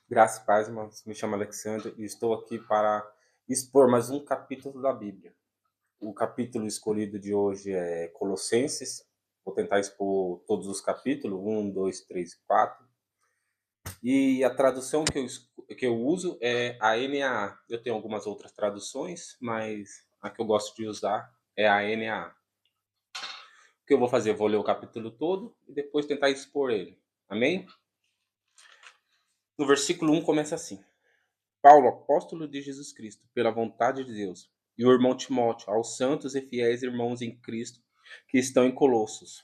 Graça e paz, irmãos. Me chamo Alexandre e estou aqui para expor mais um capítulo da Bíblia. O capítulo escolhido de hoje é Colossenses. Vou tentar expor todos os capítulos, 1, 2, 3 e 4. E a tradução que eu uso é a NAA. Eu tenho algumas outras traduções, mas a que eu gosto de usar é a NAA. O que eu vou fazer? Eu vou ler o capítulo todo e depois tentar expor ele. Amém? No versículo 1 começa assim. Paulo, apóstolo de Jesus Cristo, pela vontade de Deus, e o irmão Timóteo, aos santos e fiéis irmãos em Cristo que estão em Colossos.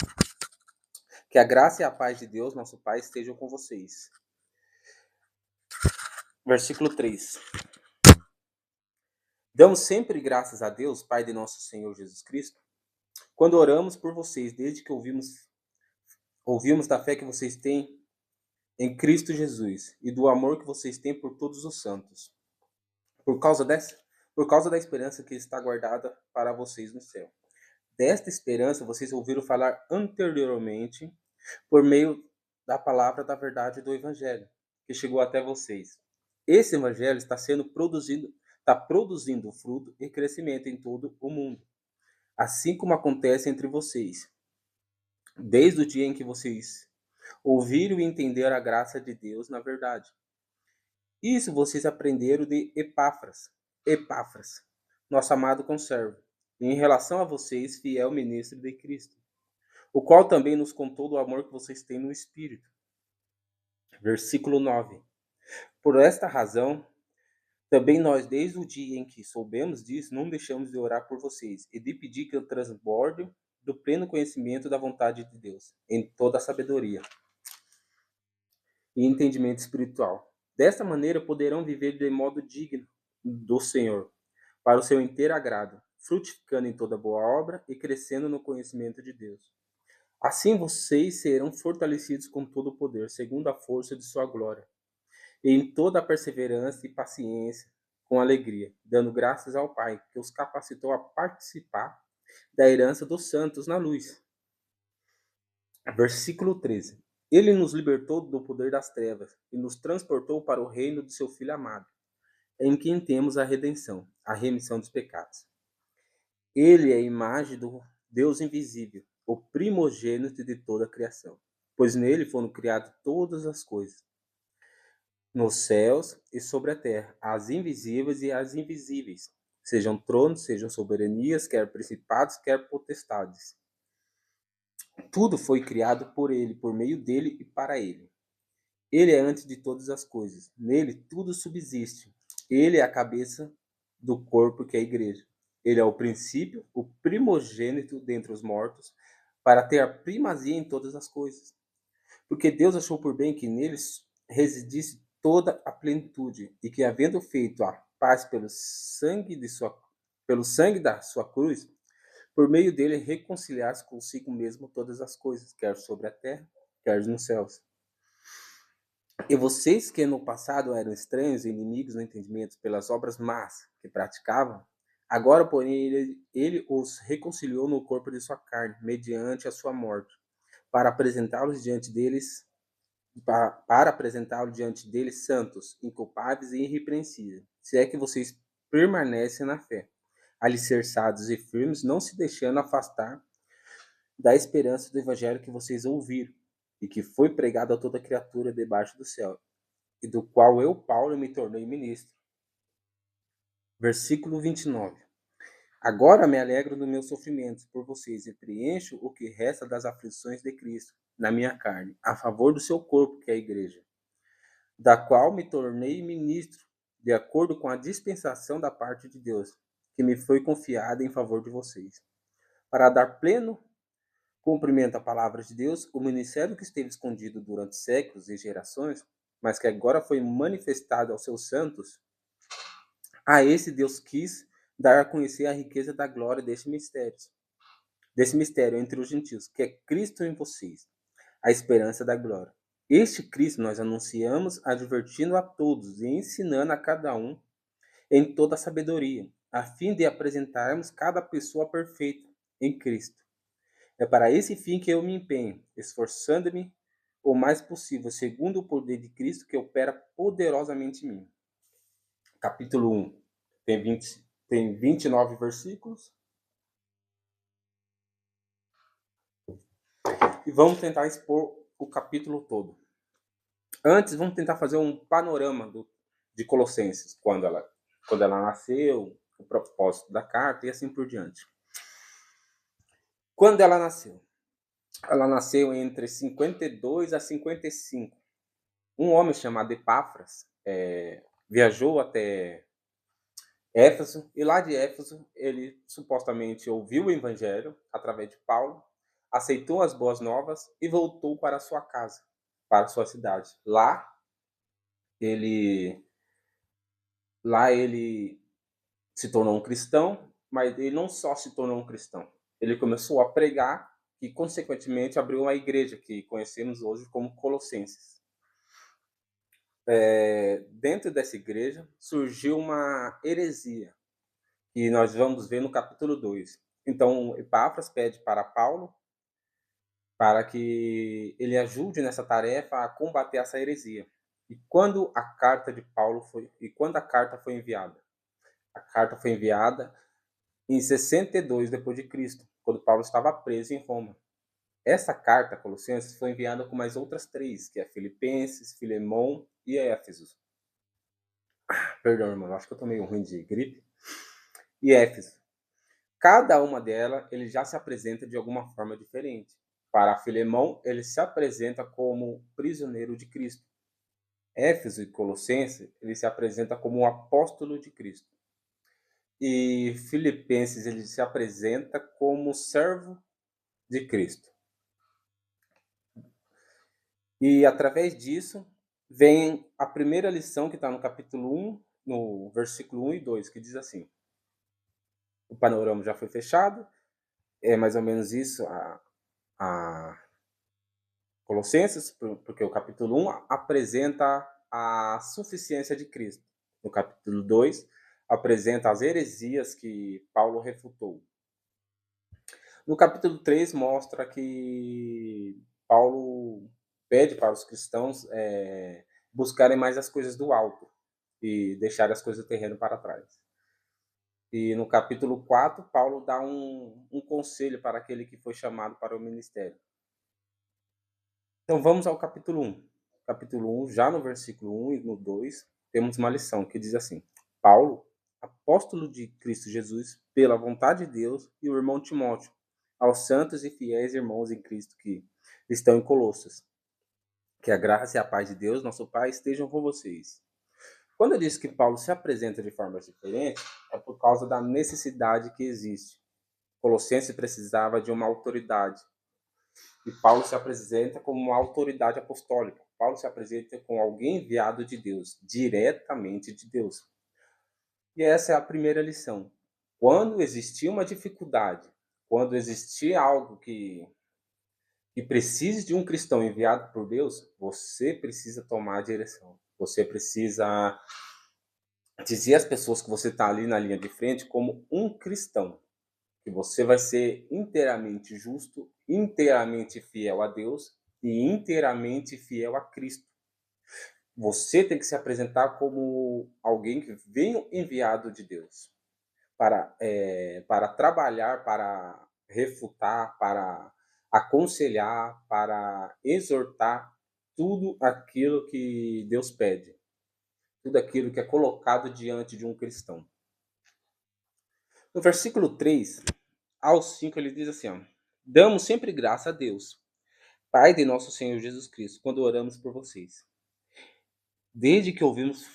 Que a graça e a paz de Deus, nosso Pai, estejam com vocês. Versículo 3. Damos sempre graças a Deus, Pai de nosso Senhor Jesus Cristo, quando oramos por vocês, desde que ouvimos da fé que vocês têm em Cristo Jesus e do amor que vocês têm por todos os santos. Por causa da esperança que está guardada para vocês no céu. Desta esperança vocês ouviram falar anteriormente por meio da palavra da verdade do Evangelho, que chegou até vocês. Esse Evangelho está produzindo fruto e crescimento em todo o mundo, assim como acontece entre vocês, desde o dia em que vocês ouviram e entenderam a graça de Deus na verdade. Isso vocês aprenderam de Epáfras, nosso amado conservo, e em relação a vocês, fiel ministro de Cristo, o qual também nos contou do amor que vocês têm no Espírito. Versículo 9. Por esta razão, também nós, desde o dia em que soubemos disso, não deixamos de orar por vocês e de pedir que eu transborde do pleno conhecimento da vontade de Deus, em toda a sabedoria e entendimento espiritual. Desta maneira poderão viver de modo digno do Senhor, para o seu inteiro agrado, frutificando em toda boa obra e crescendo no conhecimento de Deus. Assim vocês serão fortalecidos com todo o poder, segundo a força de sua glória, e em toda a perseverança e paciência, com alegria, dando graças ao Pai, que os capacitou a participar da herança dos santos na luz. Versículo 13. Ele nos libertou do poder das trevas e nos transportou para o reino de seu Filho amado, em quem temos a redenção, a remissão dos pecados. Ele é a imagem do Deus invisível, o primogênito de toda a criação, pois nele foram criadas todas as coisas, nos céus e sobre a terra, as invisíveis e as invisíveis, sejam tronos, sejam soberanias, quer principados, quer potestades. Tudo foi criado por ele, por meio dele e para ele. Ele é antes de todas as coisas, nele tudo subsiste. Ele é a cabeça do corpo que é a igreja. Ele é o princípio, o primogênito dentre os mortos, para ter a primazia em todas as coisas. Porque Deus achou por bem que neles residisse toda a plenitude, e que, havendo feito a paz pelo sangue da sua cruz, por meio dele reconciliasse consigo mesmo todas as coisas, quer sobre a terra, quer nos céus. E vocês que no passado eram estranhos e inimigos no entendimento pelas obras más que praticavam, agora, porém, ele os reconciliou no corpo de sua carne, mediante a sua morte, para apresentá-los diante deles, para apresentá-lo diante deles santos, inculpáveis e irrepreensíveis, se é que vocês permanecem na fé, alicerçados e firmes, não se deixando afastar da esperança do evangelho que vocês ouviram, e que foi pregado a toda criatura debaixo do céu, e do qual eu, Paulo, me tornei ministro. Versículo 29. Agora me alegro dos meus sofrimentos por vocês e preencho o que resta das aflições de Cristo na minha carne, a favor do seu corpo, que é a igreja, da qual me tornei ministro, de acordo com a dispensação da parte de Deus, que me foi confiada em favor de vocês, para dar pleno cumprimento à palavra de Deus, o ministério que esteve escondido durante séculos e gerações, mas que agora foi manifestado aos seus santos. A esse Deus quis dar a conhecer a riqueza da glória desse mistério entre os gentios, que é Cristo em vocês, a esperança da glória. Este Cristo nós anunciamos, advertindo a todos e ensinando a cada um em toda a sabedoria, a fim de apresentarmos cada pessoa perfeita em Cristo. É para esse fim que eu me empenho, esforçando-me o mais possível, segundo o poder de Cristo que opera poderosamente em mim. Capítulo 1 tem 29 versículos. E vamos tentar expor o capítulo todo. Antes, vamos tentar fazer um panorama de Colossenses, quando ela nasceu, o propósito da carta e assim por diante. Quando ela nasceu? Ela nasceu entre 52 a 55. Um homem chamado Epáfras viajou até Éfeso, e lá de Éfeso ele supostamente ouviu o evangelho através de Paulo, aceitou as boas novas e voltou para sua casa, para sua cidade. Ele Lá ele se tornou um cristão, mas ele não só se tornou um cristão, ele começou a pregar e, consequentemente, abriu uma igreja que conhecemos hoje como Colossenses. Dentro dessa igreja surgiu uma heresia, que nós vamos ver no capítulo 2. Então, Epáfras pede para Paulo para que ele ajude nessa tarefa a combater essa heresia. E quando a carta foi enviada? A carta foi enviada em 62 depois de Cristo, quando Paulo estava preso em Roma. Essa carta, Colossenses, foi enviada com mais outras 3, que é Filipenses, Filemão e Éfeso. Perdão, irmão, acho que eu tô meio ruim de gripe. E Éfeso. Cada uma delas, ele já se apresenta de alguma forma diferente. Para Filemão, ele se apresenta como prisioneiro de Cristo. Éfeso e Colossenses, ele se apresenta como um apóstolo de Cristo. E Filipenses, ele se apresenta como servo de Cristo. E através disso, vem a primeira lição que está no capítulo 1, no versículo 1 e 2, que diz assim: o panorama já foi fechado, é mais ou menos isso a Colossenses, porque o capítulo 1 apresenta a suficiência de Cristo. No capítulo 2, apresenta as heresias que Paulo refutou. No capítulo 3, mostra que Paulo pede para os cristãos buscarem mais as coisas do alto e deixarem as coisas do terreno para trás. E no capítulo 4, Paulo dá um conselho para aquele que foi chamado para o ministério. Então vamos ao capítulo 1. Capítulo 1, já no versículo 1 e no 2, temos uma lição que diz assim: Paulo, apóstolo de Cristo Jesus, pela vontade de Deus, e o irmão Timóteo, aos santos e fiéis irmãos em Cristo que estão em Colossos. Que a graça e a paz de Deus, nosso Pai, estejam com vocês. Quando eu disse que Paulo se apresenta de formas diferentes, é por causa da necessidade que existe. Colossenses precisava de uma autoridade. E Paulo se apresenta como uma autoridade apostólica. Paulo se apresenta como alguém enviado de Deus, diretamente de Deus. E essa é a primeira lição. Quando existir uma dificuldade, quando existir algo que precise de um cristão enviado por Deus, você precisa tomar a direção. Você precisa dizer às pessoas que você está ali na linha de frente como um cristão. Que você vai ser inteiramente justo, inteiramente fiel a Deus e inteiramente fiel a Cristo. Você tem que se apresentar como alguém que veio enviado de Deus para trabalhar, para refutar, para aconselhar, para exortar tudo aquilo que Deus pede, tudo aquilo que é colocado diante de um cristão. No versículo 3 ao 5, ele diz assim: ó, damos sempre graça a Deus, Pai de nosso Senhor Jesus Cristo, quando oramos por vocês. Desde que ouvimos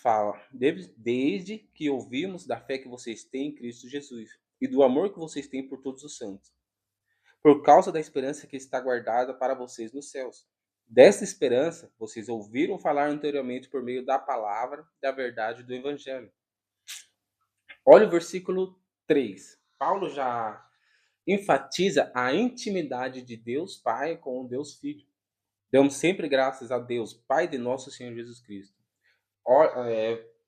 da fé que vocês têm em Cristo Jesus e do amor que vocês têm por todos os santos, por causa da esperança que está guardada para vocês nos céus. Desta esperança, vocês ouviram falar anteriormente por meio da palavra, da verdade do Evangelho. Olha o versículo 3. Paulo já enfatiza a intimidade de Deus Pai com o Deus Filho. Damos sempre graças a Deus, Pai de nosso Senhor Jesus Cristo.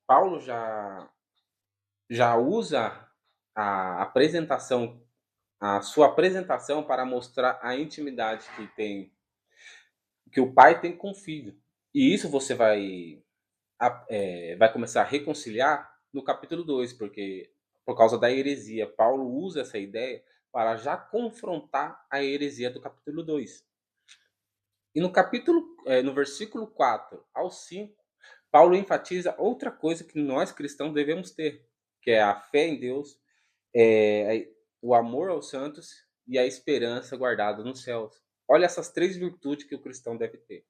Paulo já usa a sua apresentação para mostrar a intimidade que tem que o pai tem com o filho. E isso você vai começar a reconciliar no capítulo 2, porque por causa da heresia, Paulo usa essa ideia para já confrontar a heresia do capítulo 2. E no versículo 4 ao 5, Paulo enfatiza outra coisa que nós cristãos devemos ter, que é a fé em Deus, o amor aos santos e a esperança guardada nos céus. Olha essas três virtudes que o cristão deve ter.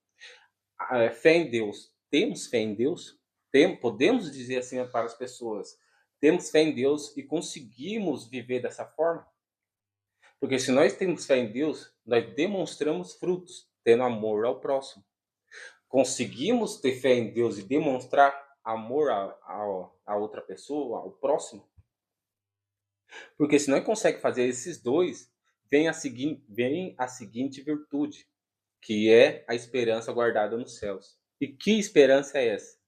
A fé em Deus. Temos fé em Deus? Podemos dizer assim para as pessoas: temos fé em Deus e conseguimos viver dessa forma? Porque se nós temos fé em Deus, nós demonstramos frutos, tendo amor ao próximo. Conseguimos ter fé em Deus e demonstrar amor a outra pessoa, ao próximo? Porque se nós conseguimos fazer esses dois, vem a seguinte virtude, que é a esperança guardada nos céus. E que esperança é essa?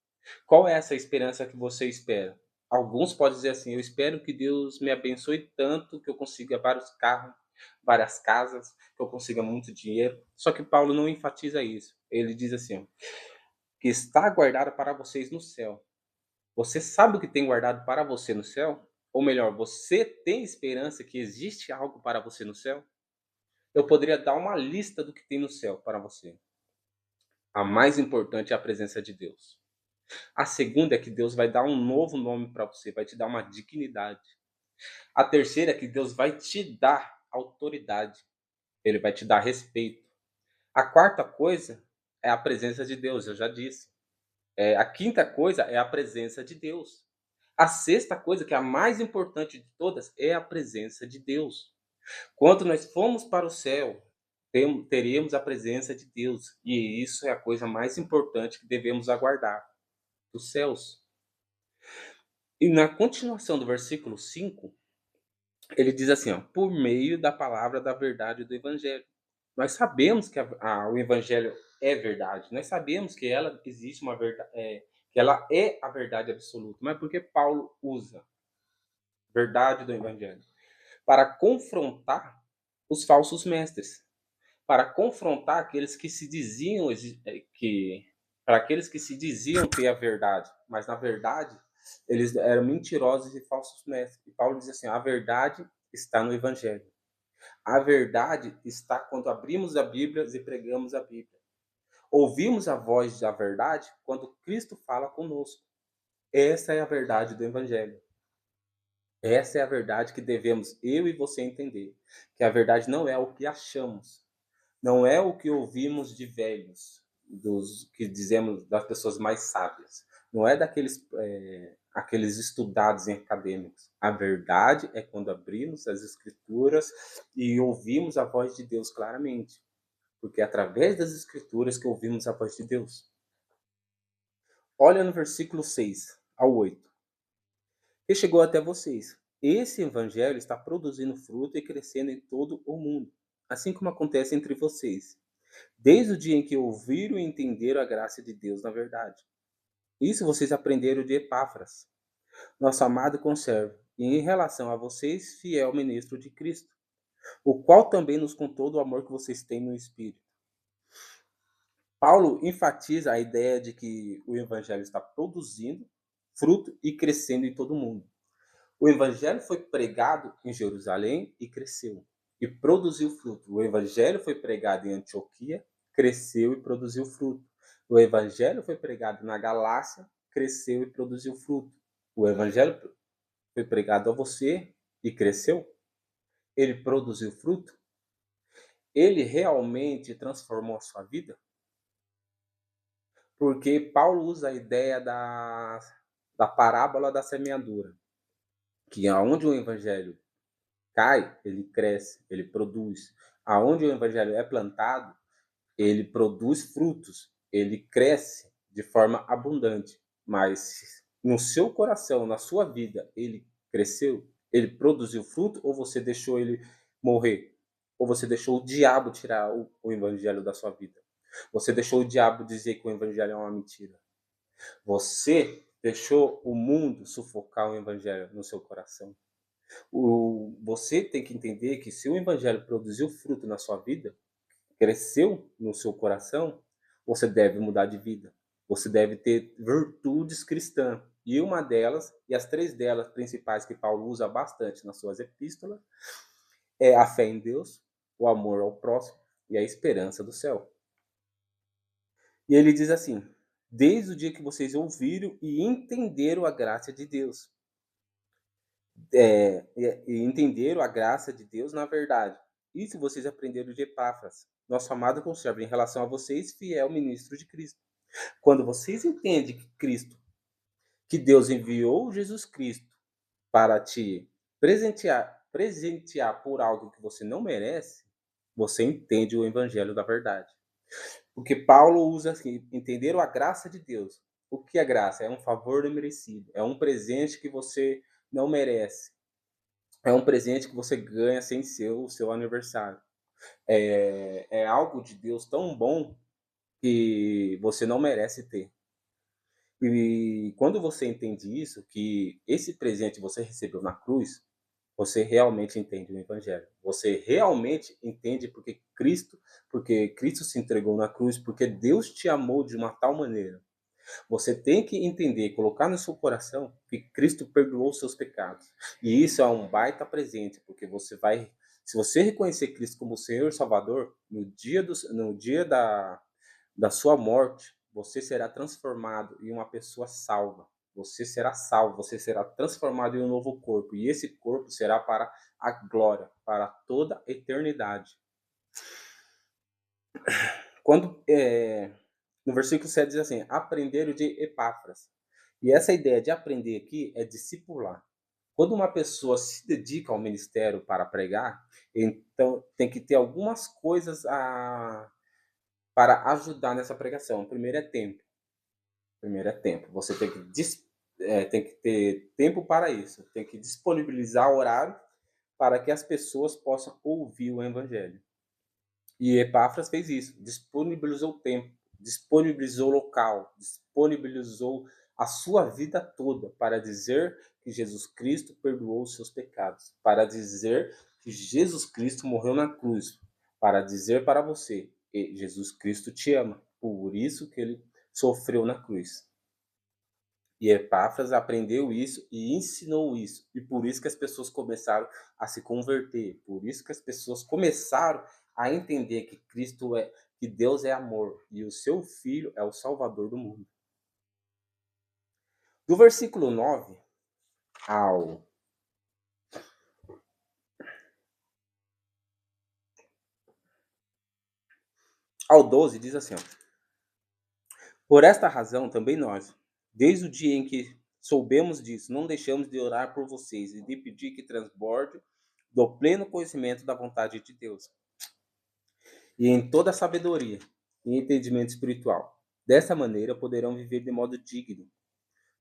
Qual é essa esperança que você espera? Alguns podem dizer assim: eu espero que Deus me abençoe tanto que eu consiga vários carros, várias casas, que eu consiga muito dinheiro. Só que Paulo não enfatiza isso. Ele diz assim: que está guardado para vocês no céu. Você sabe o que tem guardado para você no céu? Ou melhor, você tem esperança que existe algo para você no céu? Eu poderia dar uma lista do que tem no céu para você. A mais importante é a presença de Deus. A segunda é que Deus vai dar um novo nome para você, vai te dar uma dignidade. A terceira é que Deus vai te dar autoridade. Ele vai te dar respeito. A quarta coisa é a presença de Deus, eu já disse. A quinta coisa é a presença de Deus. A sexta coisa, que é a mais importante de todas, é a presença de Deus. Quando nós formos para o céu, teremos a presença de Deus. E isso é a coisa mais importante que devemos aguardar dos céus. E na continuação do versículo 5, ele diz assim, ó, por meio da palavra da verdade do evangelho. Nós sabemos que o evangelho é verdade. Nós sabemos que ela existe uma verdade, que ela é a verdade absoluta. Mas por que Paulo usa verdade do evangelho? Para confrontar os falsos mestres, para confrontar aqueles que se diziam para aqueles que se diziam ter a verdade, mas na verdade eles eram mentirosos e falsos mestres. E Paulo diz assim: a verdade está no evangelho. A verdade está quando abrimos a Bíblia e pregamos a Bíblia. Ouvimos a voz da verdade quando Cristo fala conosco. Essa é a verdade do evangelho. Essa é a verdade que devemos eu e você entender, que a verdade não é o que achamos, não é o que ouvimos de velhos, dos que dizemos das pessoas mais sábias, não é aqueles estudados em acadêmicos. A verdade é quando abrimos as escrituras e ouvimos a voz de Deus claramente, porque é através das escrituras que ouvimos a voz de Deus. Olha no versículo 6 ao 8. Que chegou até vocês. Esse evangelho está produzindo fruto e crescendo em todo o mundo, assim como acontece entre vocês, desde o dia em que ouviram e entenderam a graça de Deus na verdade. Isso vocês aprenderam de Epáfras, nosso amado conservo, e em relação a vocês, fiel ministro de Cristo, o qual também nos contou do amor que vocês têm no Espírito. Paulo enfatiza a ideia de que o evangelho está produzindo fruto e crescendo em todo o mundo. O evangelho foi pregado em Jerusalém e cresceu e produziu fruto. O evangelho foi pregado em Antioquia, cresceu e produziu fruto. O evangelho foi pregado na Galácia, cresceu e produziu fruto. O evangelho foi pregado a você e cresceu. Ele produziu fruto. Ele realmente transformou a sua vida? Porque Paulo usa a ideia da parábola da semeadura, que aonde o evangelho cai, ele cresce, ele produz. Aonde o evangelho é plantado, ele produz frutos, ele cresce de forma abundante. Mas no seu coração, na sua vida, ele cresceu, ele produziu fruto, ou você deixou ele morrer? Ou você deixou o diabo tirar o evangelho da sua vida? Você deixou o diabo dizer que o evangelho é uma mentira? Você deixou o mundo sufocar o evangelho no seu coração? Você tem que entender que se o evangelho produziu fruto na sua vida, cresceu no seu coração, você deve mudar de vida. Você deve ter virtudes cristãs. E uma delas, e as três delas principais que Paulo usa bastante nas suas epístolas, é a fé em Deus, o amor ao próximo e a esperança do céu. E ele diz assim: desde o dia que vocês ouviram e entenderam a graça de Deus. E entenderam a graça de Deus na verdade. Isso vocês aprenderam de Epáfras, nosso amado conservo, em relação a vocês, fiel ministro de Cristo. Quando vocês entendem que que Deus enviou Jesus Cristo para te presentear por algo que você não merece, você entende o evangelho da verdade. Porque Paulo usa assim, entenderam a graça de Deus. O que é graça? É um favor imerecido, é um presente que você não merece. É um presente que você ganha sem ser o seu aniversário. É algo de Deus tão bom que você não merece ter. E quando você entende isso, que esse presente você recebeu na cruz, você realmente entende o evangelho. Você realmente entende porque Cristo se entregou na cruz, porque Deus te amou de uma tal maneira. Você tem que entender, colocar no seu coração que Cristo perdoou os seus pecados. E isso é um baita presente, porque se você reconhecer Cristo como Senhor e Salvador, no dia da sua morte, você será transformado em uma pessoa salva. Você será salvo, você será transformado em um novo corpo. E esse corpo será para a glória, para toda a eternidade. No versículo 7 diz assim: aprenderam de Epáfras. E essa ideia de aprender aqui é discipular. Quando uma pessoa se dedica ao ministério para pregar, então tem que ter algumas coisas para ajudar nessa pregação. Primeiro é tempo. Você tem que ter tempo para isso. Tem que disponibilizar horário para que as pessoas possam ouvir o evangelho. E Epáfras fez isso, disponibilizou tempo, disponibilizou local, disponibilizou a sua vida toda para dizer que Jesus Cristo perdoou os seus pecados, para dizer que Jesus Cristo morreu na cruz, para dizer para você que Jesus Cristo te ama, por isso que ele sofreu na cruz. E Epáfras aprendeu isso e ensinou isso. E por isso que as pessoas começaram a se converter. Por isso que as pessoas começaram a entender que Deus é amor e o seu filho é o salvador do mundo. Do versículo 9 ao ao 12 diz assim, ó: por esta razão também nós, desde o dia em que soubemos disso, não deixamos de orar por vocês e de pedir que transborde do pleno conhecimento da vontade de Deus e em toda sabedoria e entendimento espiritual. Dessa maneira poderão viver de modo digno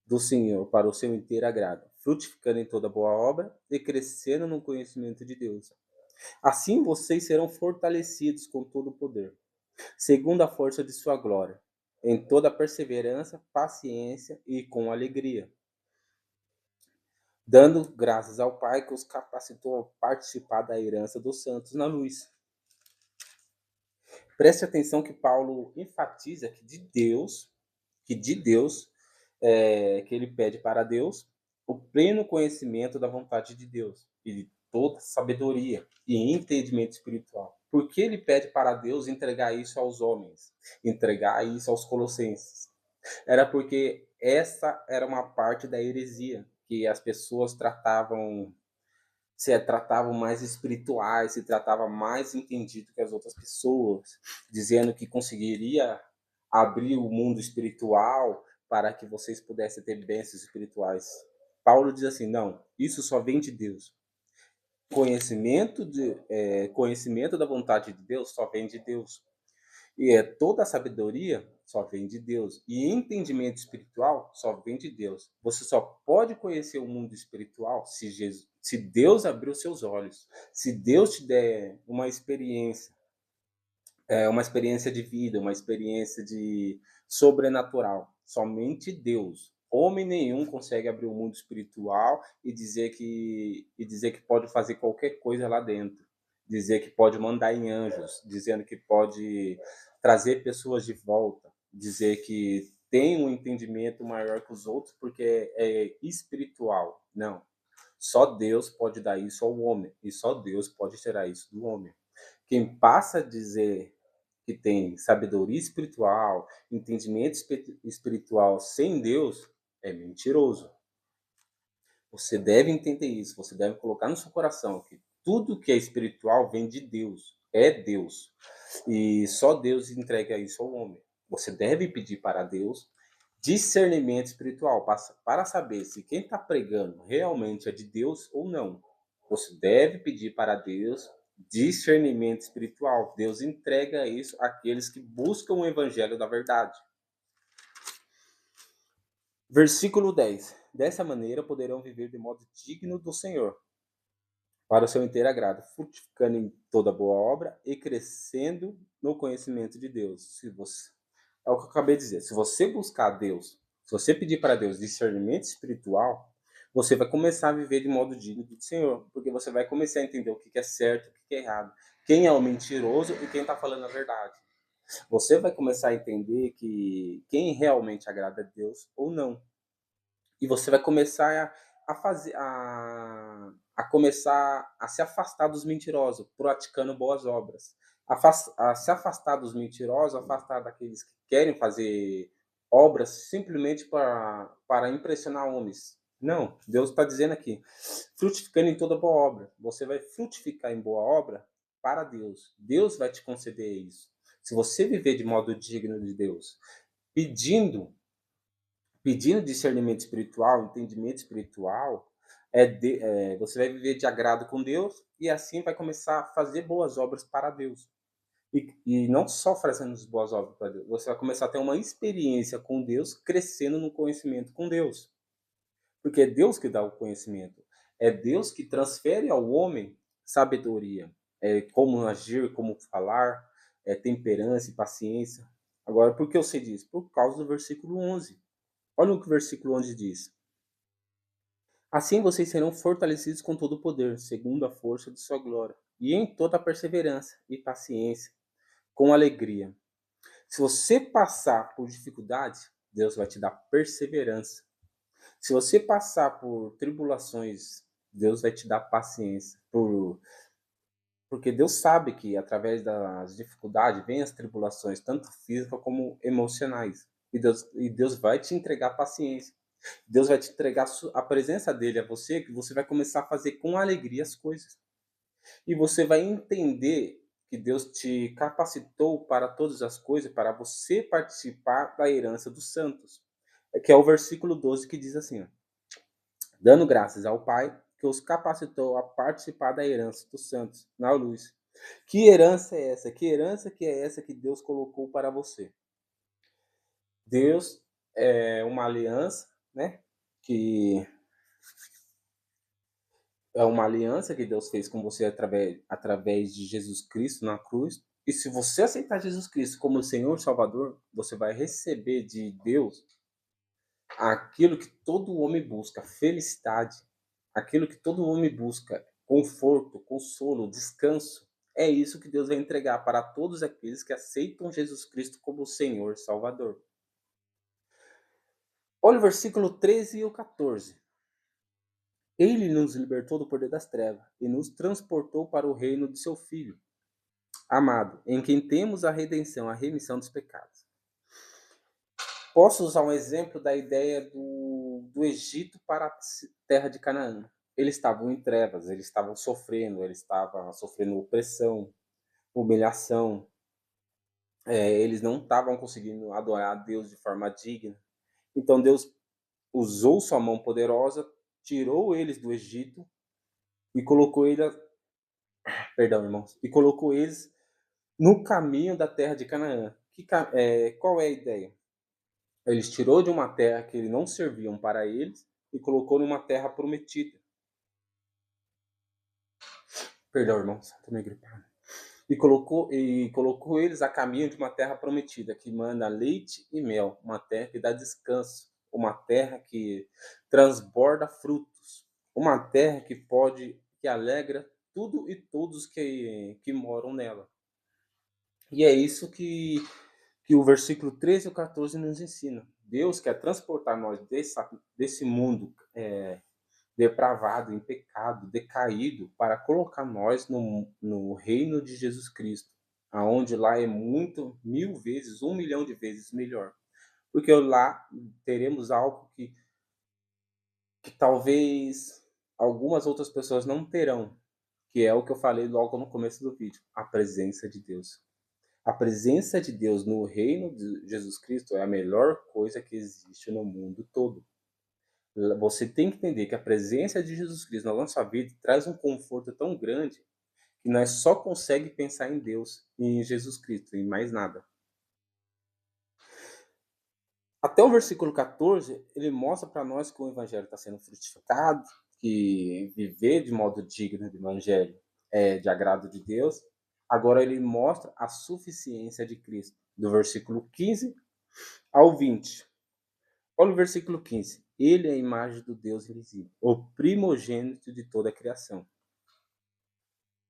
do Senhor para o seu inteiro agrado, frutificando em toda boa obra e crescendo no conhecimento de Deus. Assim vocês serão fortalecidos com todo o poder, segundo a força de sua glória, em toda perseverança, paciência e com alegria, dando graças ao Pai que os capacitou a participar da herança dos santos na luz. Preste atenção que Paulo enfatiza que de Deus, que ele pede para Deus o pleno conhecimento da vontade de Deus e de toda sabedoria e entendimento espiritual. Por que ele pede para Deus entregar isso aos homens, entregar isso aos colossenses? Era porque essa era uma parte da heresia que as pessoas tratavam mais espirituais, se tratava mais entendido que as outras pessoas, dizendo que conseguiria abrir o mundo espiritual para que vocês pudessem ter bênçãos espirituais. Paulo diz assim, não, isso só vem de Deus. Conhecimento da vontade de Deus só vem de Deus. E toda a sabedoria só vem de Deus. E entendimento espiritual só vem de Deus. Você só pode conhecer o mundo espiritual se Deus abrir os seus olhos. Se Deus te der uma experiência de vida, uma experiência de sobrenatural. Somente Deus. Homem nenhum consegue abrir o mundo espiritual e dizer que pode fazer qualquer coisa lá dentro. dizer que pode mandar em anjos, dizendo que pode trazer pessoas de volta, dizer que tem um entendimento maior que os outros porque é espiritual. Não. Só Deus pode dar isso ao homem e só Deus pode tirar isso do homem. Quem passa a dizer que tem sabedoria espiritual, entendimento espiritual sem Deus é mentiroso. Você deve entender isso, você deve colocar no seu coração que tudo que é espiritual vem de Deus, é Deus. E só Deus entrega isso ao homem. Você deve pedir para Deus discernimento espiritual para saber se quem está pregando realmente é de Deus ou não. Você deve pedir para Deus discernimento espiritual. Deus entrega isso àqueles que buscam o evangelho da verdade. Versículo 10. Dessa maneira poderão viver de modo digno do Senhor, para o seu inteiro agrado, frutificando em toda boa obra e crescendo no conhecimento de Deus. É o que eu acabei de dizer. Se você buscar Deus, se você pedir para Deus discernimento espiritual, você vai começar a viver de modo digno do Senhor, porque você vai começar a entender o que é certo, o que é errado, quem é o mentiroso e quem está falando a verdade. Você vai começar a entender que quem realmente agrada a Deus ou não. E você vai começar a começar a se afastar dos mentirosos, praticando boas obras. A se afastar dos mentirosos, afastar daqueles que querem fazer obras simplesmente para impressionar homens. Não, Deus está dizendo aqui, frutificando em toda boa obra. Você vai frutificar em boa obra para Deus. Deus vai te conceder isso. Se você viver de modo digno de Deus, pedindo discernimento espiritual, entendimento espiritual, você vai viver de agrado com Deus e assim vai começar a fazer boas obras para Deus. E não só fazendo as boas obras para Deus, você vai começar a ter uma experiência com Deus, crescendo no conhecimento com Deus. Porque é Deus que dá o conhecimento. É Deus que transfere ao homem sabedoria, como agir, como falar, temperança e paciência. Agora, por que eu sei disso? Por causa do versículo 11. Olha o que o versículo 11 diz. Assim vocês serão fortalecidos com todo o poder, segundo a força de sua glória, e em toda a perseverança e paciência, com alegria. Se você passar por dificuldades, Deus vai te dar perseverança. Se você passar por tribulações, Deus vai te dar paciência. Porque Deus sabe que através das dificuldades vêm as tribulações, tanto físicas como emocionais. E Deus vai te entregar paciência. Deus vai te entregar a presença dele a você, que você vai começar a fazer com alegria as coisas. E você vai entender que Deus te capacitou para todas as coisas, para você participar da herança dos santos. Que é o versículo 12 que diz assim, ó, dando graças ao Pai que os capacitou a participar da herança dos santos na luz. Que herança é essa? Que herança que é essa que Deus colocou para você? Deus é uma aliança, né? Que é uma aliança que Deus fez com você através de Jesus Cristo na cruz. E se você aceitar Jesus Cristo como Senhor e Salvador, você vai receber de Deus aquilo que todo homem busca, felicidade, aquilo que todo homem busca, conforto, consolo, descanso. É isso que Deus vai entregar para todos aqueles que aceitam Jesus Cristo como Senhor e Salvador. Olha o versículo 13 e o 14. Ele nos libertou do poder das trevas e nos transportou para o reino de seu Filho, amado, em quem temos a redenção, a remissão dos pecados. Posso usar um exemplo da ideia do Egito para a terra de Canaã. Eles estavam em trevas, eles estavam sofrendo opressão, humilhação. Eles não estavam conseguindo adorar a Deus de forma digna. Então Deus usou sua mão poderosa, tirou eles do Egito e colocou perdão, irmãos, e colocou eles no caminho da terra de Canaã. Qual é a ideia? Eles tirou de uma terra que eles não serviam para eles e colocou numa terra prometida. Perdão, irmãos, estou meio gripado. E colocou eles a caminho de uma terra prometida, que manda leite e mel, uma terra que dá descanso, uma terra que transborda frutos, uma terra que alegra tudo e todos que moram nela. E é isso que o versículo 13 e o 14 nos ensina. Deus quer transportar nós desse mundo depravado, em pecado, decaído, para colocar nós no reino de Jesus Cristo, aonde lá é muito, 1000 vezes, 1 milhão de vezes melhor. Porque lá teremos algo que talvez algumas outras pessoas não terão, que é o que eu falei logo no começo do vídeo, a presença de Deus. A presença de Deus no reino de Jesus Cristo é a melhor coisa que existe no mundo todo. Você tem que entender que a presença de Jesus Cristo na nossa vida traz um conforto tão grande que nós só conseguimos pensar em Deus e em Jesus Cristo, em mais nada. Até o versículo 14, ele mostra para nós que o evangelho está sendo frutificado, que viver de modo digno do evangelho é de agrado de Deus. Agora ele mostra a suficiência de Cristo, do versículo 15 ao 20. Olha o versículo 15. Ele é a imagem do Deus invisível, o primogênito de toda a criação.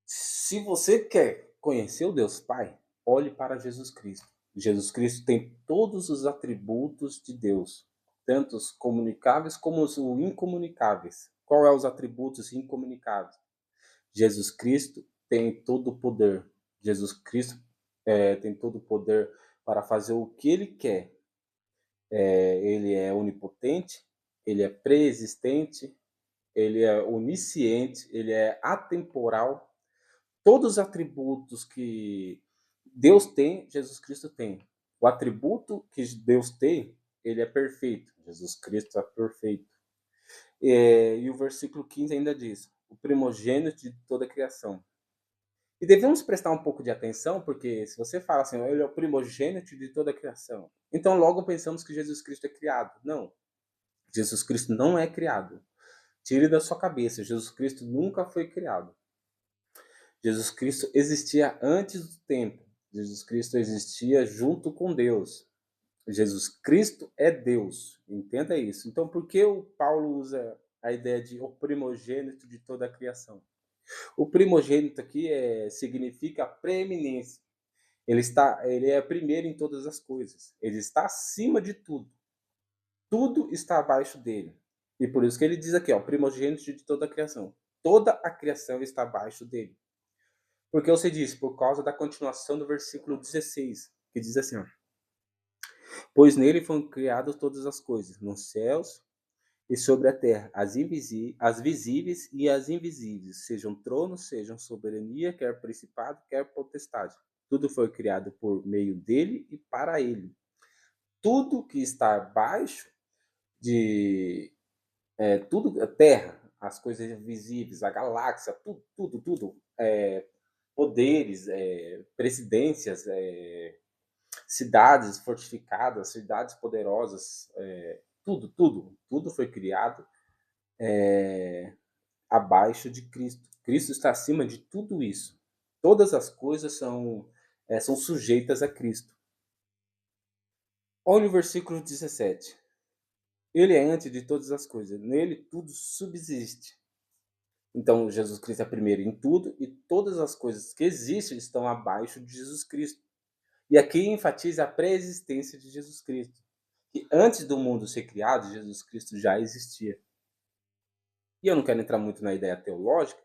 Se você quer conhecer o Deus Pai, olhe para Jesus Cristo. Jesus Cristo tem todos os atributos de Deus, tanto os comunicáveis como os incomunicáveis. Qual é os atributos incomunicáveis? Jesus Cristo tem todo o poder. Jesus Cristo tem todo o poder para fazer o que Ele quer. Ele é onipotente, Ele é pré-existente, Ele é onisciente, Ele é atemporal. Todos os atributos que Deus tem, Jesus Cristo tem. O atributo que Deus tem, ele é perfeito. Jesus Cristo é perfeito. E o versículo 15 ainda diz: o primogênito de toda a criação. E devemos prestar um pouco de atenção, porque se você fala assim, ele é o primogênito de toda a criação, então logo pensamos que Jesus Cristo é criado. Não. Jesus Cristo não é criado. Tire da sua cabeça, Jesus Cristo nunca foi criado. Jesus Cristo existia antes do tempo. Jesus Cristo existia junto com Deus. Jesus Cristo é Deus. Entenda isso. Então, por que o Paulo usa a ideia de o primogênito de toda a criação? O primogênito aqui significa preeminência. Ele é primeiro em todas as coisas. Ele está acima de tudo. Tudo está abaixo dele. E por isso que ele diz aqui, ó, primogênito de toda a criação. Toda a criação está abaixo dele. Porque você diz, por causa da continuação do versículo 16, que diz assim, ó, pois nele foram criadas todas as coisas, nos céus e sobre a terra, as visíveis e as invisíveis, sejam tronos, sejam soberania, quer principado, quer potestade. Tudo foi criado por meio dele e para ele. Tudo que está abaixo de tudo, a terra, as coisas visíveis, a galáxia, tudo, poderes, presidências, cidades fortificadas, cidades poderosas, tudo foi criado abaixo de Cristo. Cristo está acima de tudo isso. Todas as coisas são sujeitas a Cristo. Olha o versículo 17. Ele é antes de todas as coisas, nele tudo subsiste. Então, Jesus Cristo é primeiro em tudo e todas as coisas que existem estão abaixo de Jesus Cristo. E aqui enfatiza a pré-existência de Jesus Cristo. Que antes do mundo ser criado, Jesus Cristo já existia. E eu não quero entrar muito na ideia teológica,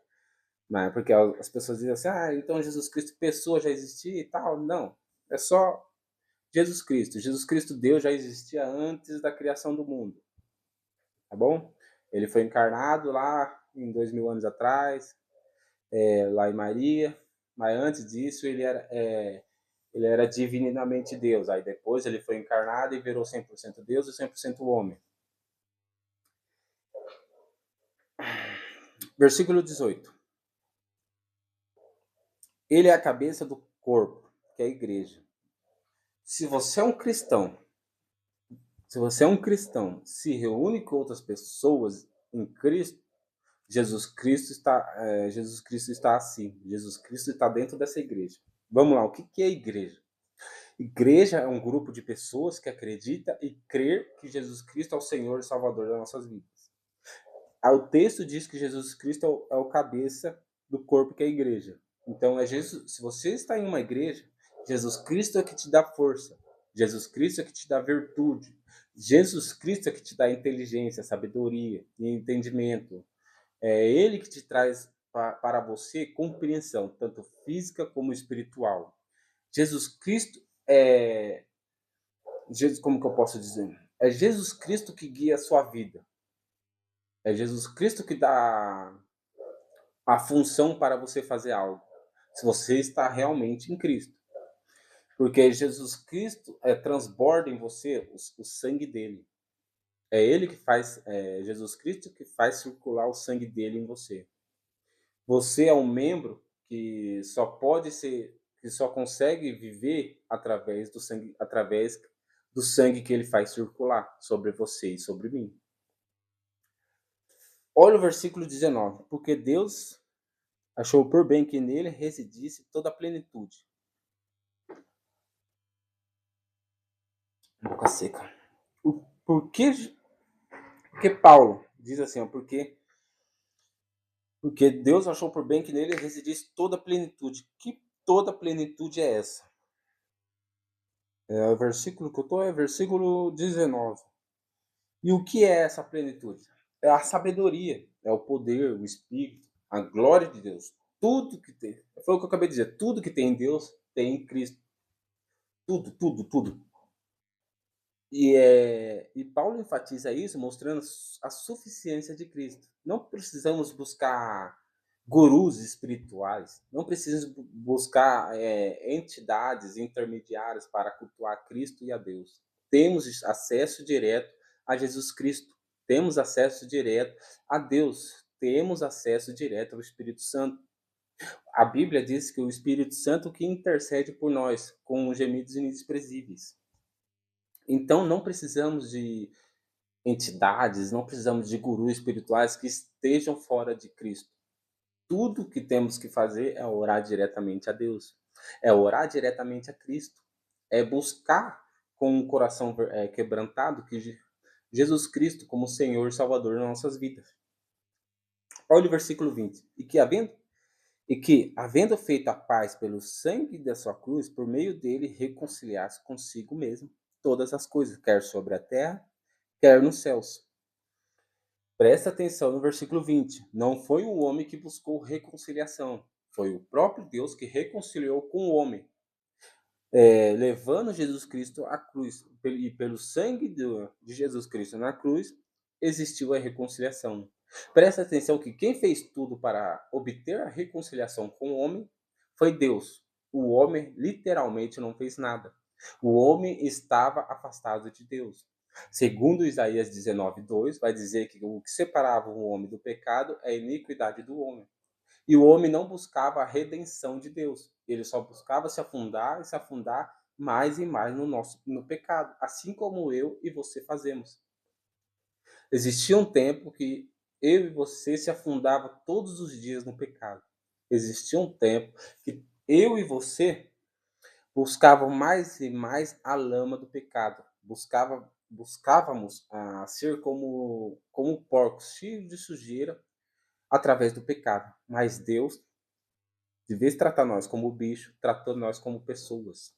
mas porque as pessoas dizem assim, então Jesus Cristo, pessoa, já existia e tal. Não, é só Jesus Cristo. Jesus Cristo, Deus, já existia antes da criação do mundo. Tá bom? Ele foi encarnado lá em 2000 anos atrás, lá em Maria, mas antes disso ele era divinamente Deus. Aí depois ele foi encarnado e virou 100% Deus e 100% homem. Versículo 18. Ele é a cabeça do corpo, que é a igreja. Se você é um cristão, se reúne com outras pessoas em Cristo, Jesus Cristo está assim. Jesus Cristo está dentro dessa igreja. Vamos lá, o que é igreja? Igreja é um grupo de pessoas que acredita e crê que Jesus Cristo é o Senhor e Salvador das nossas vidas. O texto diz que Jesus Cristo é o cabeça do corpo que é a igreja. Então, Jesus, se você está em uma igreja, Jesus Cristo é que te dá força. Jesus Cristo é que te dá virtude. Jesus Cristo é que te dá inteligência, sabedoria e entendimento. É Ele que te traz para você compreensão, tanto física como espiritual. Jesus Cristo é Jesus, como que eu posso dizer? É Jesus Cristo que guia a sua vida. É Jesus Cristo que dá a função para você fazer algo. Se você está realmente em Cristo. Porque Jesus Cristo transborda em você o sangue dele. É ele que faz, Jesus Cristo que faz circular o sangue dele em você. Você é um membro que só consegue viver através do sangue que ele faz circular sobre você e sobre mim. Olha o versículo 19. Porque Deus achou por bem que nele residisse toda a plenitude. Boca seca. Por que Paulo diz assim, ó, porque Deus achou por bem que nele residisse toda a plenitude. Que toda a plenitude é essa? O versículo que eu estou é versículo 19. E o que é essa plenitude? É a sabedoria, é o poder, o espírito, a glória de Deus. Tudo que tem. Foi o que eu acabei de dizer. Tudo que tem em Deus tem em Cristo. Tudo, tudo, tudo. E Paulo enfatiza isso mostrando a suficiência de Cristo. Não precisamos buscar gurus espirituais, não precisamos buscar entidades intermediárias para cultuar Cristo e a Deus. Temos acesso direto a Jesus Cristo, temos acesso direto a Deus, temos acesso direto ao Espírito Santo. A Bíblia diz que o Espírito Santo que intercede por nós com gemidos inexprimíveis. Então não precisamos de entidades, não precisamos de gurus espirituais que estejam fora de Cristo. Tudo que temos que fazer é orar diretamente a Deus, é orar diretamente a Cristo, é buscar com um coração quebrantado que Jesus Cristo como Senhor e Salvador nas nossas vidas. Olha o versículo 20. E que, havendo feito a paz pelo sangue da sua cruz, por meio dele reconciliasse consigo mesmo todas as coisas, quer sobre a terra, quer nos céus. Presta atenção no versículo 20. Não foi o homem que buscou reconciliação, foi o próprio Deus que reconciliou com o homem, levando Jesus Cristo à cruz. E pelo sangue de Jesus Cristo na cruz, existiu a reconciliação. Presta atenção que quem fez tudo para obter a reconciliação com o homem foi Deus. O homem literalmente não fez nada. O homem estava afastado de Deus. Segundo Isaías 19:2, vai dizer que o que separava o homem do pecado é a iniquidade do homem. E o homem não buscava a redenção de Deus. Ele só buscava se afundar e se afundar mais e mais no pecado, assim como eu e você fazemos. Existia um tempo que eu e você se afundava todos os dias no pecado. Existia um tempo que eu e você buscavam mais e mais a lama do pecado. Buscávamos ser como porcos, cheios de sujeira, através do pecado. Mas Deus, de vez de tratar nós como bicho, tratou nós como pessoas.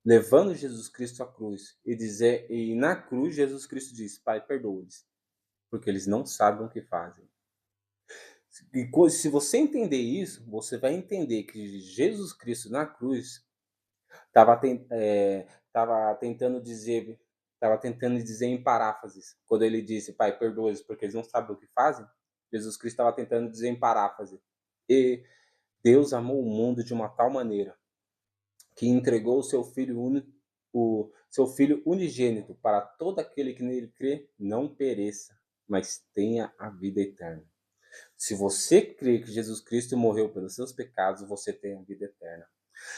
Levando Jesus Cristo à cruz. E na cruz Jesus Cristo disse, Pai, perdoa-lhes, porque eles não sabem o que fazem. E se você entender isso, você vai entender que Jesus Cristo na cruz estava tentando dizer em paráfrases, quando ele disse, Pai, perdoa-lhes, porque eles não sabem o que fazem. Jesus Cristo estava tentando dizer em paráfrase, e Deus amou o mundo de uma tal maneira que entregou o seu filho unigênito para todo aquele que nele crê não pereça, mas tenha a vida eterna. Se você crê que Jesus Cristo morreu pelos seus pecados, você tem a vida eterna.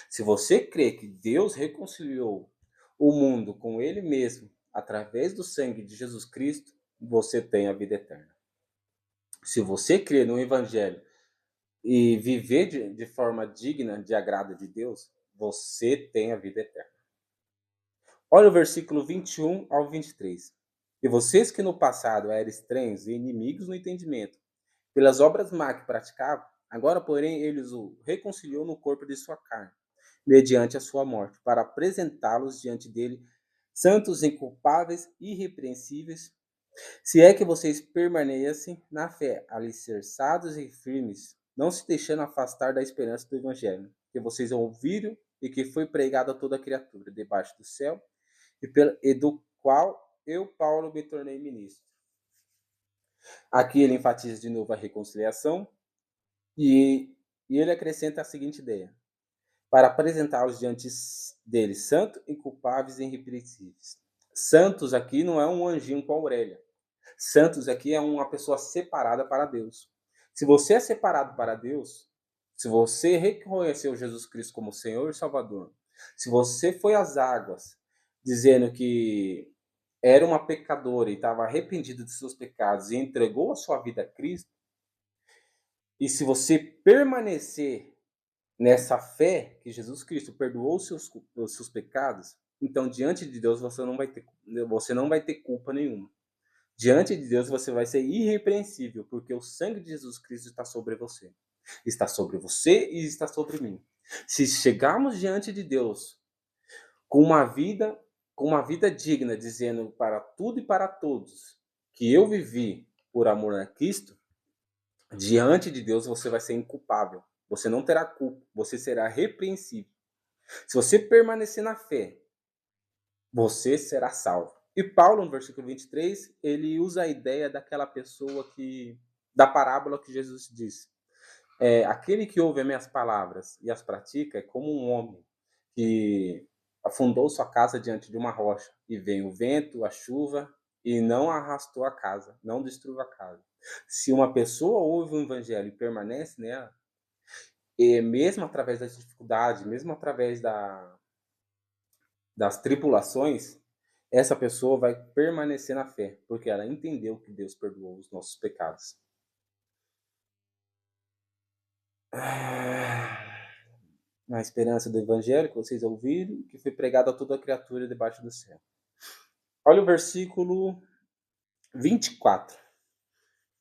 Se você crê que Deus reconciliou o mundo com ele mesmo através do sangue de Jesus Cristo, você tem a vida eterna. Se você crê no evangelho e viver de forma digna de agrado de Deus, você tem a vida eterna. Olha o versículo 21 ao 23. E vocês que no passado eram estranhos e inimigos no entendimento, pelas obras má que praticavam, Agora, porém, ele o reconciliou no corpo de sua carne, mediante a sua morte, para apresentá-los diante dele santos, inculpáveis, irrepreensíveis, se é que vocês permanecem na fé, alicerçados e firmes, não se deixando afastar da esperança do evangelho, que vocês ouviram e que foi pregado a toda criatura debaixo do céu, e do qual eu, Paulo, me tornei ministro. Aqui ele enfatiza de novo a reconciliação e ele acrescenta a seguinte ideia: para apresentá-los diante deles santos, inculpáveis e irrepreensíveis. Santos aqui não é um anjinho com a Aurélia. Santos aqui é uma pessoa separada para Deus. Se você é separado para Deus, se você reconheceu Jesus Cristo como Senhor e Salvador, se você foi às águas dizendo que era uma pecadora e estava arrependido de seus pecados e entregou a sua vida a Cristo, e se você permanecer nessa fé que Jesus Cristo perdoou os seus pecados, então diante de Deus você não vai ter culpa nenhuma. Diante de Deus você vai ser irrepreensível, porque o sangue de Jesus Cristo está sobre você. Está sobre você e está sobre mim. Se chegarmos diante de Deus com uma vida digna, dizendo para tudo e para todos que eu vivi por amor a Cristo, diante de Deus você vai ser inculpável. Você não terá culpa, você será repreensível. Se você permanecer na fé, você será salvo. E Paulo, no versículo 23, ele usa a ideia daquela pessoa da parábola que Jesus disse. Aquele que ouve as minhas palavras e as pratica é como um homem que afundou sua casa diante de uma rocha, e veio o vento, a chuva, e não arrastou a casa, não destruiu a casa. Se uma pessoa ouve o evangelho e permanece nela, e mesmo através das dificuldades, mesmo através das tribulações, essa pessoa vai permanecer na fé, porque ela entendeu que Deus perdoou os nossos pecados. Na esperança do evangelho que vocês ouviram, que foi pregado a toda criatura debaixo do céu. Olha o versículo 24.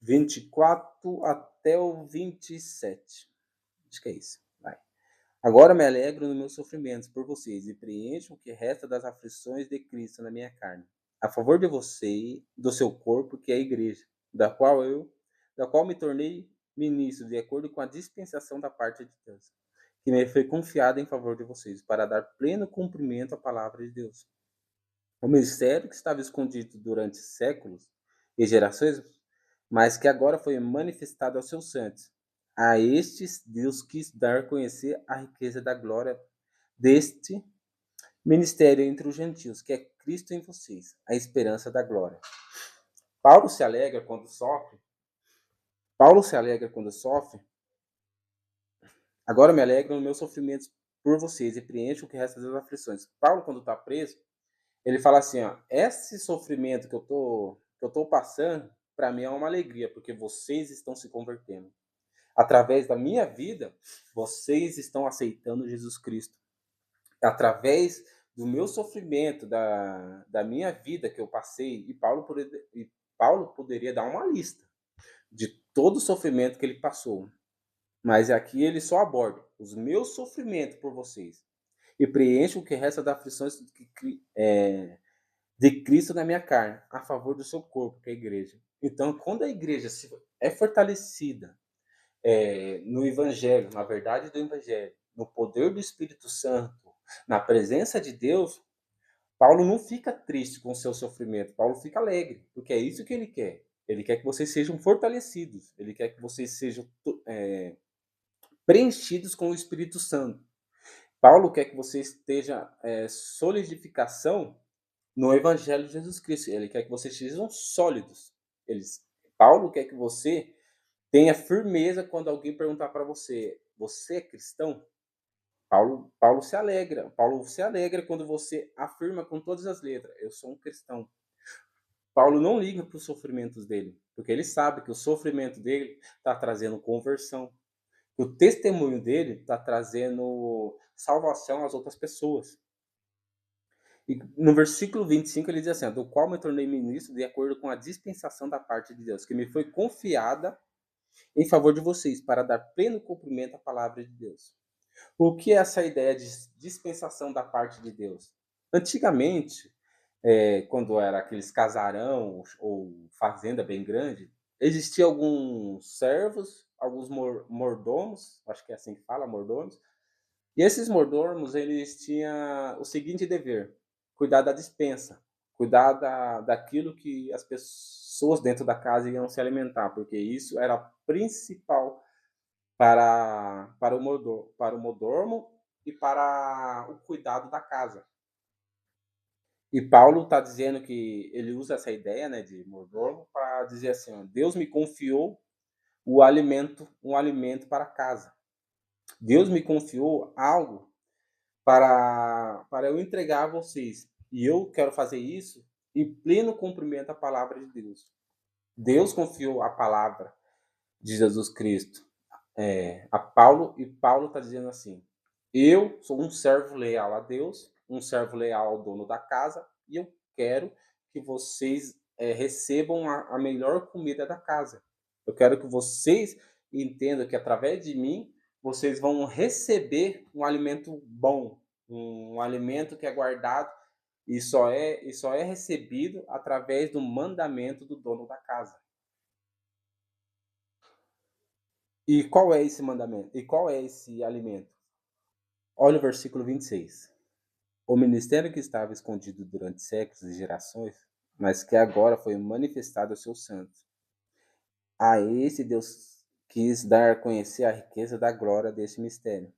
24 até o 27. Acho que é isso. Vai. Agora me alegro nos meus sofrimentos por vocês e preencho o que resta das aflições de Cristo na minha carne, a favor de você, do seu corpo, que é a igreja, da qual me tornei ministro, de acordo com a dispensação da parte de Deus, que me foi confiada em favor de vocês, para dar pleno cumprimento à palavra de Deus. O mistério que estava escondido durante séculos e gerações, mas que agora foi manifestado aos seus santos. A estes Deus quis dar a conhecer a riqueza da glória deste ministério entre os gentios, que é Cristo em vocês, a esperança da glória. Paulo se alegra quando sofre. Agora me alegro nos meus sofrimentos por vocês e preencho o que resta das aflições. Paulo, quando está preso, ele fala assim, ó, esse sofrimento que eu tô passando, para mim é uma alegria, porque vocês estão se convertendo. Através da minha vida, vocês estão aceitando Jesus Cristo. Através do meu sofrimento, da minha vida que eu passei, e Paulo poderia dar uma lista de todo o sofrimento que ele passou. Mas aqui ele só aborda os meus sofrimentos por vocês. E preencho o que resta das aflições de Cristo na minha carne, a favor do seu corpo, que é a igreja. Então, quando a igreja é fortalecida no Evangelho, na verdade do Evangelho, no poder do Espírito Santo, na presença de Deus, Paulo não fica triste com o seu sofrimento, Paulo fica alegre, porque é isso que ele quer. Ele quer que vocês sejam fortalecidos, ele quer que vocês sejam preenchidos com o Espírito Santo. Paulo quer que você esteja solidificação no Evangelho de Jesus Cristo. Ele quer que vocês sejam sólidos. Paulo quer que você tenha firmeza quando alguém perguntar para você: você é cristão? Paulo se alegra. Paulo se alegra quando você afirma com todas as letras: eu sou um cristão. Paulo não liga para os sofrimentos dele, porque ele sabe que o sofrimento dele está trazendo conversão. Que o testemunho dele está trazendo salvação às outras pessoas. E no versículo 25 ele diz assim: do qual me tornei ministro de acordo com a dispensação da parte de Deus, que me foi confiada em favor de vocês, para dar pleno cumprimento à palavra de Deus. O que é essa ideia de dispensação da parte de Deus? Antigamente, quando era aqueles casarão ou fazenda bem grande, existia alguns servos, alguns mordomos, acho que é assim que fala, mordomos, e esses mordomos, eles tinham o seguinte dever: cuidar da despensa, cuidar daquilo que as pessoas dentro da casa iam se alimentar, porque isso era principal para o mordomo e para o cuidado da casa. E Paulo está dizendo que ele usa essa ideia, né, de mordomo para dizer assim: ó, Deus me confiou um alimento para casa. Deus me confiou algo para eu entregar a vocês. E eu quero fazer isso em pleno cumprimento à palavra de Deus. Deus confiou a palavra de Jesus Cristo a Paulo, e Paulo está dizendo assim: eu sou um servo leal a Deus, um servo leal ao dono da casa, e eu quero que vocês recebam a melhor comida da casa. Eu quero que vocês entendam que através de mim vocês vão receber um alimento bom, um alimento que é guardado e só é recebido através do mandamento do dono da casa. E qual é esse mandamento? E qual é esse alimento? Olha o versículo 26. O ministério que estava escondido durante séculos e gerações, mas que agora foi manifestado aos seus santos. A esse Deus quis dar a conhecer a riqueza da glória desse mistério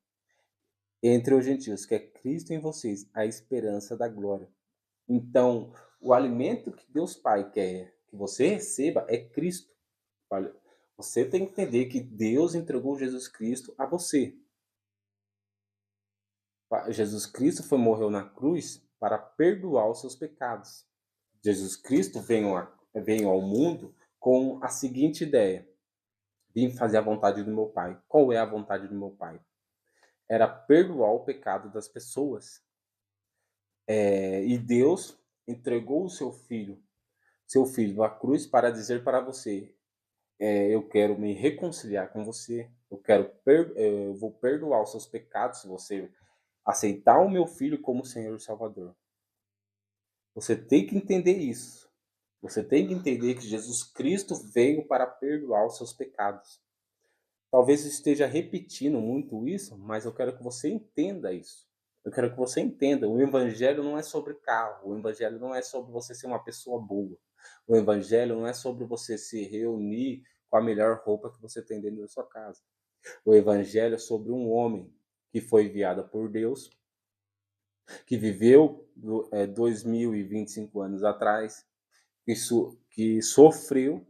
entre os gentios, que é Cristo em vocês, a esperança da glória. Então, o alimento que Deus Pai quer que você receba é Cristo. Olha, você tem que entender que Deus entregou Jesus Cristo a você. Jesus Cristo morreu na cruz para perdoar os seus pecados. Jesus Cristo veio ao mundo com a seguinte ideia: vim fazer a vontade do meu Pai. Qual é a vontade do meu Pai? Era perdoar o pecado das pessoas. E Deus entregou o seu filho à cruz para dizer para você: eu quero me reconciliar com você, eu vou perdoar os seus pecados se você aceitar o meu filho como Senhor e Salvador. Você tem que entender isso. Você tem que entender que Jesus Cristo veio para perdoar os seus pecados. Talvez eu esteja repetindo muito isso, mas eu quero que você entenda isso. Eu quero que você entenda, o evangelho não é sobre carro, o evangelho não é sobre você ser uma pessoa boa. O evangelho não é sobre você se reunir com a melhor roupa que você tem dentro da sua casa. O evangelho é sobre um homem que foi enviado por Deus, que viveu 2025 anos atrás, que sofreu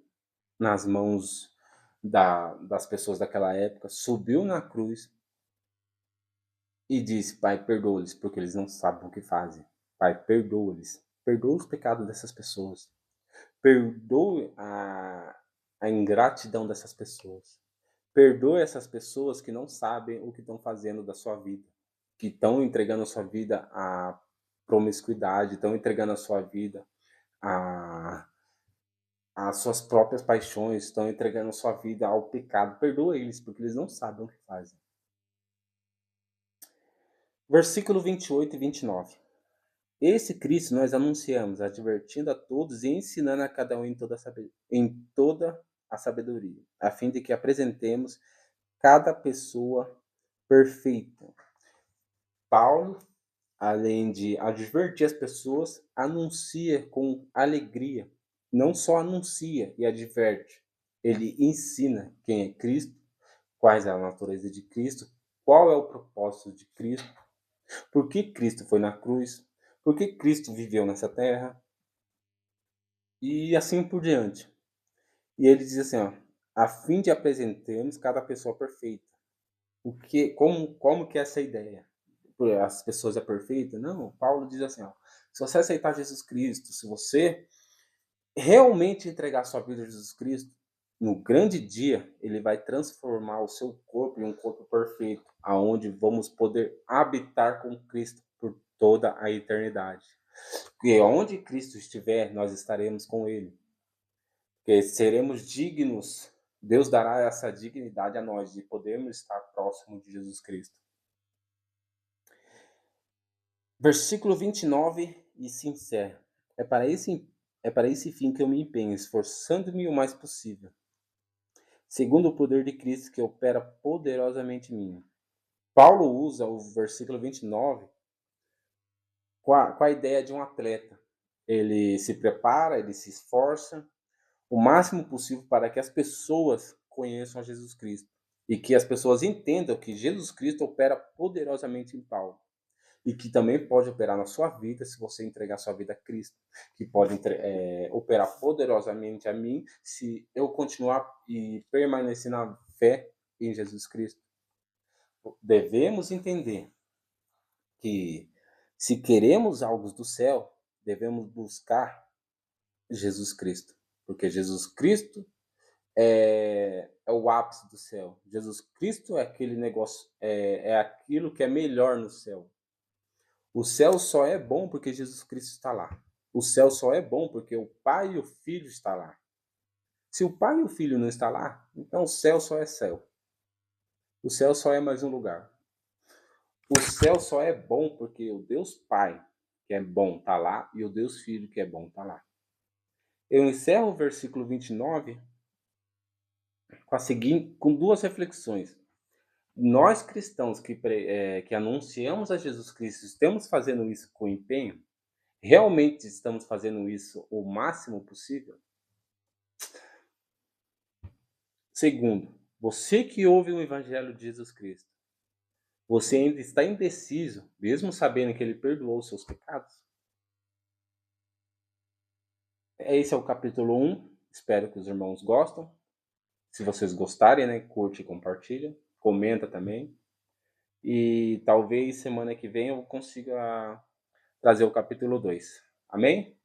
nas mãos das pessoas daquela época, subiu na cruz e disse: Pai, perdoa-lhes, porque eles não sabem o que fazem. Pai, perdoa-lhes. Perdoa os pecados dessas pessoas. Perdoe a ingratidão dessas pessoas. Perdoe essas pessoas que não sabem o que estão fazendo da sua vida, que estão entregando a sua vida à promiscuidade, estão entregando a sua vida às suas próprias paixões, estão entregando a sua vida ao pecado. Perdoa eles, porque eles não sabem o que fazem. Versículo 28 e 29. Esse Cristo nós anunciamos, advertindo a todos e ensinando a cada um em toda a sabedoria, a fim de que apresentemos cada pessoa perfeita. Paulo, além de advertir as pessoas, anuncia com alegria. Não só anuncia e adverte, ele ensina quem é Cristo, quais é a natureza de Cristo, qual é o propósito de Cristo, por que Cristo foi na cruz, por que Cristo viveu nessa terra, e assim por diante. E ele diz assim, ó, a fim de apresentarmos cada pessoa perfeita. Como que é essa ideia? As pessoas é perfeita? Não, Paulo diz assim, ó, se você aceitar Jesus Cristo, se você realmente entregar sua vida a Jesus Cristo, no grande dia, ele vai transformar o seu corpo em um corpo perfeito, aonde vamos poder habitar com Cristo por toda a eternidade. Porque onde Cristo estiver, nós estaremos com ele. Porque seremos dignos Deus dará essa dignidade a nós de podermos estar próximo de Jesus Cristo. Versículo 29 e se encerra. É para esse fim que eu me empenho, esforçando-me o mais possível, segundo o poder de Cristo que opera poderosamente em mim. Paulo usa o versículo 29 com a ideia de um atleta. Ele se prepara, ele se esforça o máximo possível para que as pessoas conheçam a Jesus Cristo e que as pessoas entendam que Jesus Cristo opera poderosamente em Paulo e que também pode operar na sua vida se você entregar sua vida a Cristo, que pode operar poderosamente a mim se eu continuar e permanecer na fé em Jesus Cristo. Devemos entender que se queremos algo do céu, devemos buscar Jesus Cristo, porque Jesus Cristo é o ápice do céu. Jesus Cristo é aquele negócio, é aquilo que é melhor no céu. O céu só é bom porque Jesus Cristo está lá. O céu só é bom porque o Pai e o Filho estão lá. Se o Pai e o Filho não estão lá, então o céu só é céu. O céu só é mais um lugar. O céu só é bom porque o Deus Pai, que é bom, está lá, e o Deus Filho, que é bom, está lá. Eu encerro o versículo 29 com duas reflexões. Nós cristãos que anunciamos a Jesus Cristo, estamos fazendo isso com empenho? Realmente estamos fazendo isso o máximo possível? Segundo, você que ouve o Evangelho de Jesus Cristo, você ainda está indeciso, mesmo sabendo que Ele perdoou os seus pecados? Esse é o capítulo 1. Espero que os irmãos gostem. Se vocês gostarem, né, curte e compartilha. Comenta também. E talvez semana que vem eu consiga trazer o capítulo 2. Amém?